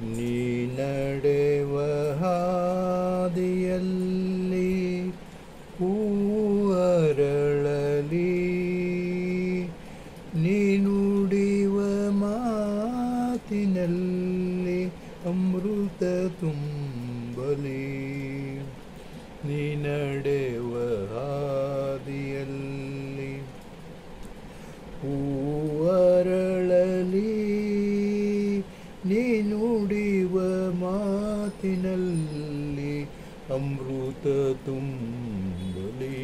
ನೀ ನಡೆವ ಹಾದಿಯಲ್ಲಿ ಹೂವರಳಲಿ, ನೀ ನುಡಿವ ಮಾತಿನಲ್ಲಿ ಅಮೃತ ತುಂಬಲಿ. ನೀ ನಡೆವ ಹಾದಿಯಲ್ಲಿ ಹೂವರಳಲಿ, ನೀ ನುಡಿವ ಮಾತಿನಲ್ಲಿ ಅಮೃತ ತುಂಬಲಿ,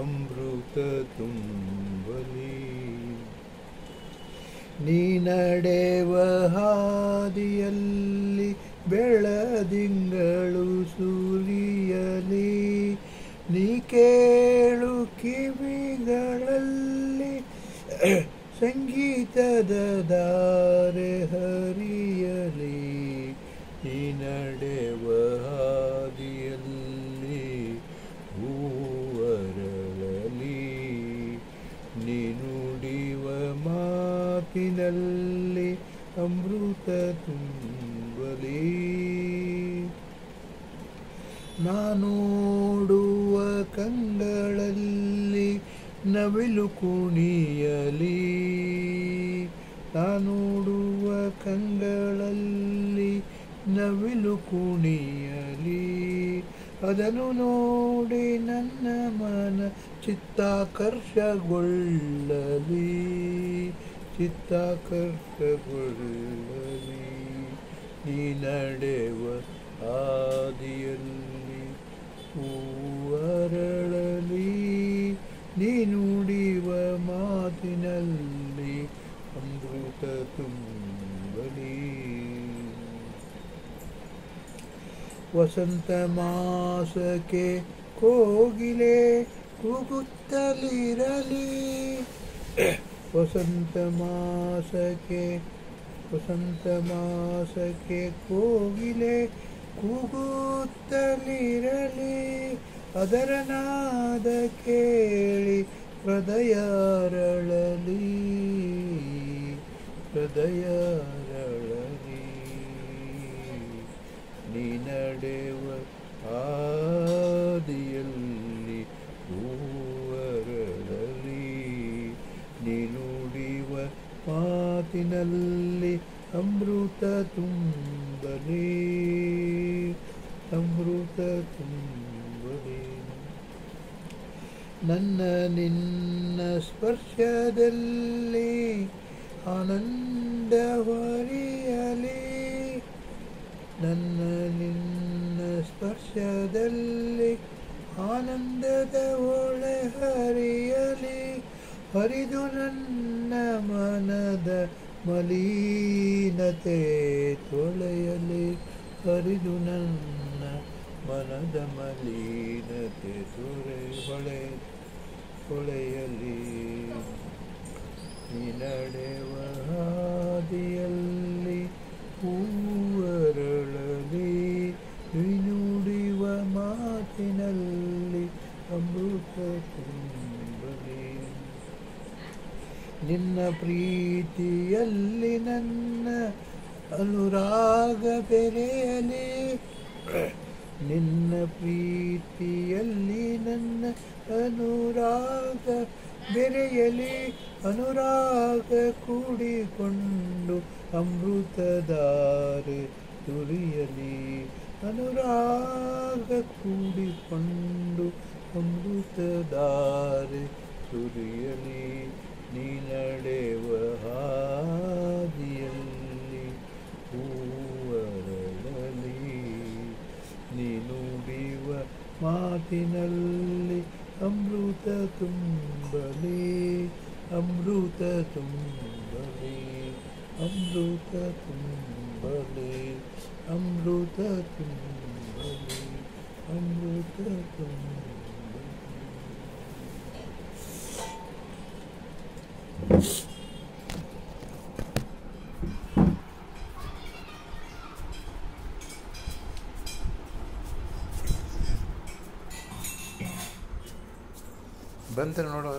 ಅಮೃತ ತುಂಬಲಿ. ನೀ ನಡೆವ ಹಾದಿಯಲ್ಲಿ ಬೆಳದಿಂಗಳು ಸುರಿಯಲಿ, ನೀ ಕೇಳು ಕಿವಿಗಳಲ್ಲಿ ಸಂಗೀತದ ಧಾರೆ ಹರಿಯಲಿ. ನೀ ನಡೆವ ಹಾದಿಯಲ್ಲಿ ಹೂವರಳಲಿ, ನೀ ನುಡಿವ ಮಾತಿನಲ್ಲಿ ಅಮೃತ ತುಂಬಲಿ. ನಾನೋಡುವ ಕಂಗಳಲ್ಲಿ ನವಿಲು ಕುಣಿಯಲಿ, ನಾನೋಡುವ ಕಂಗಳಲ್ಲಿ ನವಿಲು ಕುಣಿಯಲಿ. ಅದನ್ನು ನೋಡಿ ನನ್ನ ಮನ ಚಿತ್ತಾಕರ್ಷಗೊಳ್ಳಲಿ, ಚಿತ್ತಾಕರ್ಷಗೊಳ್ಳಲಿ. ನೀ ನಡೆವ ಹಾದಿಯಲ್ಲಿ ಹೂವರಳಲಿ, ನೀ ನುಡಿವ ಮಾತಿನಲ್ಲಿ ಅಮೃತ ತುಂಬಲಿ. ವಸಂತ ಮಾಸಕ್ಕೆ ಕೋಗಿಲೆ ಕೂಗುತ್ತಲಿರಲಿ, ವಸಂತ ಮಾಸಕ್ಕೆ ಕೋಗಿಲೆ ಕೂಗುತ್ತಲಿರಲಿ. ಅದರ ನಾದ ಕೇಳಿ ಹೃದಯ ಅರಳಲಿ, ಹೃದಯ ಅರಳಲಿ. ನೀ ನಡೆವ ಹಾದಿಯಲ್ಲಿ ಹೂವರಳಲಿ, ನೀ ನುಡಿವ ಮಾತಿನಲ್ಲಿ ಅಮೃತ ತುಂಬಲಿ, ಅಮೃತ ತುಂಬಲಿ. ನನ್ನ ನಿನ್ನ ಸ್ಪರ್ಶದಲ್ಲಿ ಆನಂದ ಹೊರೆಯಲಿ, ನನ್ನ ನಿನ್ನ ಸ್ಪರ್ಶದಲ್ಲಿ ಆನಂದದ ಹೊಳೆ ಹರಿಯಲಿ. ಹರಿದು ನನ್ನ ಮನದ ಮಲಿನತೆ ತೊಳೆಯಲಿ, ಹರಿದು ನನ್ನ ಮನದ ಮಲಿನತೆ ಹೊಳೆಯಲಿ. ನೀ ನಡೆವ ಹಾದಿಯಲ್ಲಿ ಹೂವರಳಲಿ, ನೀ ನುಡಿವ ಮಾತಿನಲ್ಲಿ ಅಮೃತ ತುಂಬಲಿ. ನಿನ್ನ ಪ್ರೀತಿಯಲ್ಲಿ ನನ್ನ ಅನುರಾಗ ಬೆರೆಯಲಿ, ನಿನ್ನ ಪ್ರೀತಿಯಲ್ಲಿ ನನ್ನ ಅನುರಾಗ ಬೆರೆಯಲಿ. ಅನುರಾಗ ಕೂಡಿಕೊಂಡು ಅಮೃತಧಾರೆ ಸುರಿಯಲಿ, ಅನುರಾಗ ಕೂಡಿಕೊಂಡು ಅಮೃತಧಾರೆ ಸುರಿಯಲಿ. ನೀ ನಡೆವ ಹಾದಿಯಲ್ಲಿ ಹೂವರಳಲಿ, ನೀ ನುಡಿವ ಮಾತಿನಲ್ಲಿ ಅಮೃತ ತುಂಬಲಿ, ಅಮೃತ ತುಂಬಲಿ, ಅಮೃತ ತುಂಬಲಿ, ಅಮೃತ ತುಂಬಲಿ, ಅಮೃತ ತುಂಬಲಿ. ಬಂತ ನೋಡೋ